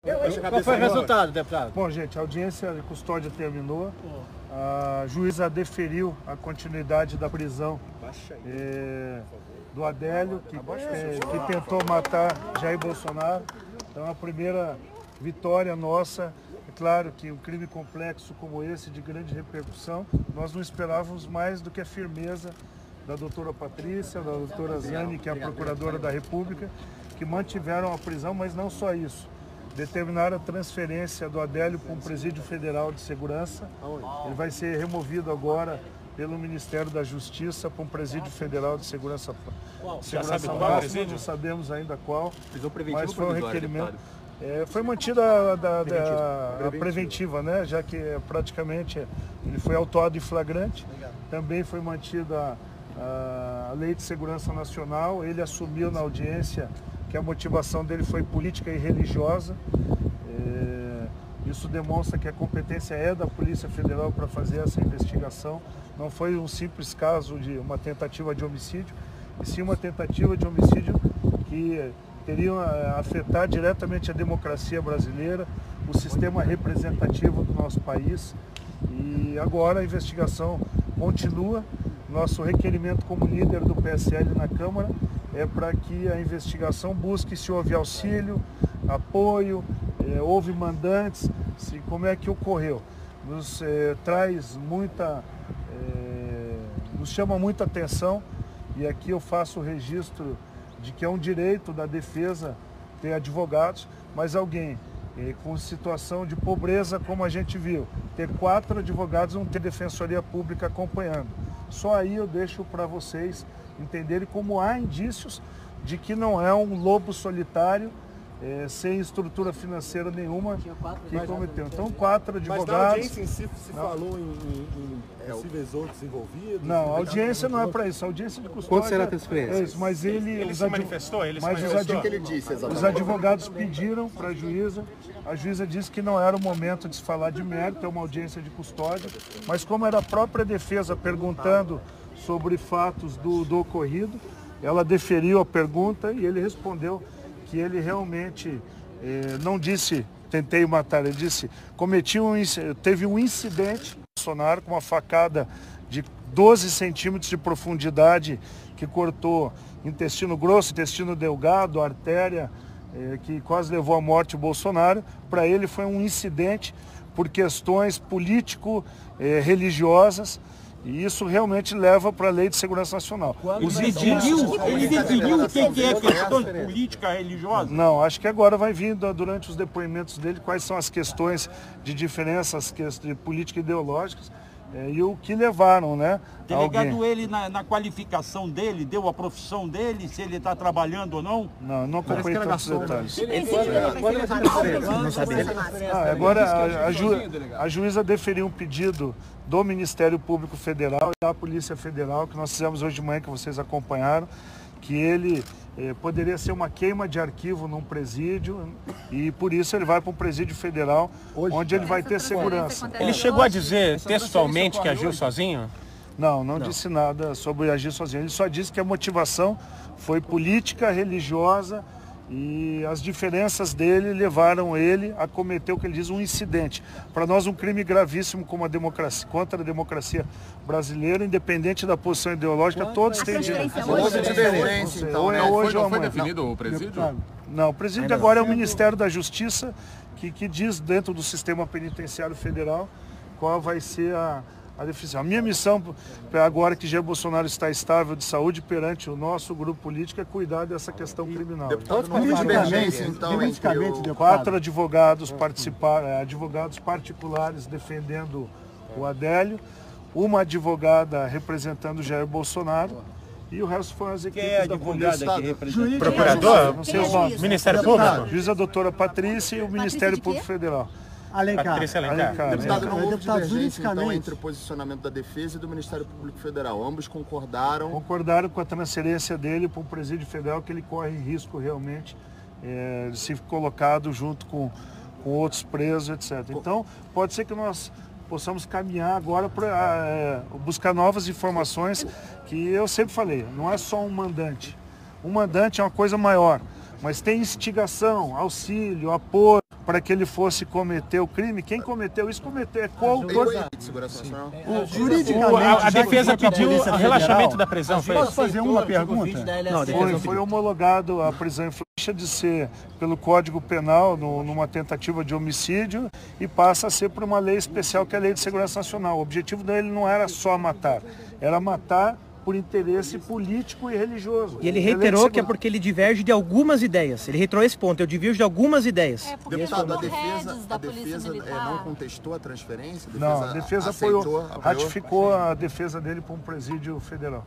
Qual foi o resultado, deputado? Bom, gente, a audiência de custódia terminou. A juíza deferiu a continuidade da prisão do Adélio, que tentou matar Jair Bolsonaro. Então, a primeira vitória nossa. É claro que um crime complexo como esse, de grande repercussão, nós não esperávamos mais do que a firmeza da doutora Patrícia, da doutora Zane, que é a procuradora da República, que mantiveram a prisão, mas não só isso. Determinaram a transferência do Adélio para um presídio federal de segurança. Ele vai ser removido agora pelo Ministério da Justiça para um presídio federal de segurança máxima. Não sabemos ainda qual, mas foi um requerimento. Foi mantida a preventiva, né? Já que praticamente ele foi autuado em flagrante. Também foi mantida a Lei de Segurança Nacional. Ele assumiu na audiência que a motivação dele foi política e religiosa. Isso demonstra que a competência é da Polícia Federal para fazer essa investigação. Não foi um simples caso de uma tentativa de homicídio, e sim uma tentativa de homicídio que teriam a afetar diretamente a democracia brasileira, o sistema representativo do nosso país. E agora a investigação continua. Nosso requerimento como líder do PSL na Câmara é para que a investigação busque se houve auxílio, apoio, houve mandantes, como é que ocorreu. Nos chama muita atenção, e aqui eu faço o registro de que é um direito da defesa ter advogados, mas alguém com situação de pobreza, como a gente viu, ter 4 advogados, não ter defensoria pública acompanhando. Só aí eu deixo para vocês entenderem como há indícios de que não é um lobo solitário, sem estrutura financeira nenhuma, que cometeu. Então, 4 advogados... Mas na audiência em si se falou em possíveis outros envolvidos? Não, a audiência não é para isso. A audiência de custódia... Quando será a transferência? Mas ele se manifestou? Os advogados pediram para a juíza disse que não era o momento de se falar de mérito, é uma audiência de custódia, mas como era a própria defesa perguntando sobre fatos do ocorrido, ela deferiu a pergunta e ele respondeu que ele realmente não disse tentei matar, ele disse teve um incidente Bolsonaro com uma facada de 12 centímetros de profundidade que cortou intestino grosso, intestino delgado, artéria, que quase levou à morte o Bolsonaro. Para ele foi um incidente por questões político-religiosas. E isso realmente leva para a Lei de Segurança Nacional. Ele definiu o que é questão política religiosa? Não, acho que agora vai vir durante os depoimentos dele quais são as questões de diferenças de política ideológicas e o que levaram, né? Delegado, ele na qualificação dele, deu a profissão dele, se ele está trabalhando ou não? Não, não acompanhei todos os detalhes. Agora a juíza deferiu um pedido do Ministério Público Federal e da Polícia Federal, que nós fizemos hoje de manhã, que vocês acompanharam, que ele poderia ser uma queima de arquivo num presídio e por isso ele vai para um presídio federal, onde ele vai ter segurança. Ele chegou a dizer textualmente que agiu sozinho? Não disse nada sobre agir sozinho. Ele só disse que a motivação foi política, religiosa, e as diferenças dele levaram ele a cometer o que ele diz um incidente. Para nós um crime gravíssimo como a democracia, contra a democracia brasileira, independente da posição ideológica, todos têm direito. Não foi definido o presídio? Não, o presídio agora é o Ministério da Justiça, que diz dentro do sistema penitenciário federal qual vai ser a definição. A minha missão, agora que Jair Bolsonaro está estável de saúde perante o nosso grupo político, é cuidar dessa questão criminal. Então, 4 advogados participaram, advogados particulares defendendo o Adélio, uma advogada representando Jair Bolsonaro e o resto foram as equipes da polícia. Procurador? Não sei os nomes. Ministério Público? Juíza doutora Patrícia e o Ministério Público Federal. Patrícia Alencar. Deputado, não houve divergência então entre o posicionamento da Defesa e do Ministério Público Federal. Ambos concordaram? Concordaram com a transferência dele para o presídio federal, que ele corre risco realmente de ser colocado junto com outros presos, etc. Então, pode ser que nós possamos caminhar agora para buscar novas informações, que eu sempre falei, não é só um mandante. Um mandante é uma coisa maior, mas tem instigação, auxílio, apoio, para que ele fosse cometer o crime. Quem cometeu isso cometeu. De segurança nacional. Juridicamente, a defesa pediu o relaxamento da prisão. Posso fazer uma pergunta? Foi homologado a prisão em flagrante de ser pelo Código Penal numa tentativa de homicídio e passa a ser por uma lei especial que é a Lei de Segurança Nacional. O objetivo dele não era só matar, era matar por interesse político e religioso. E ele reiterou que é porque ele diverge de algumas ideias. Ele reiterou esse ponto, eu diverjo de algumas ideias. Deputado, a defesa não contestou a transferência? Não, a defesa ratificou a defesa dele para um presídio federal.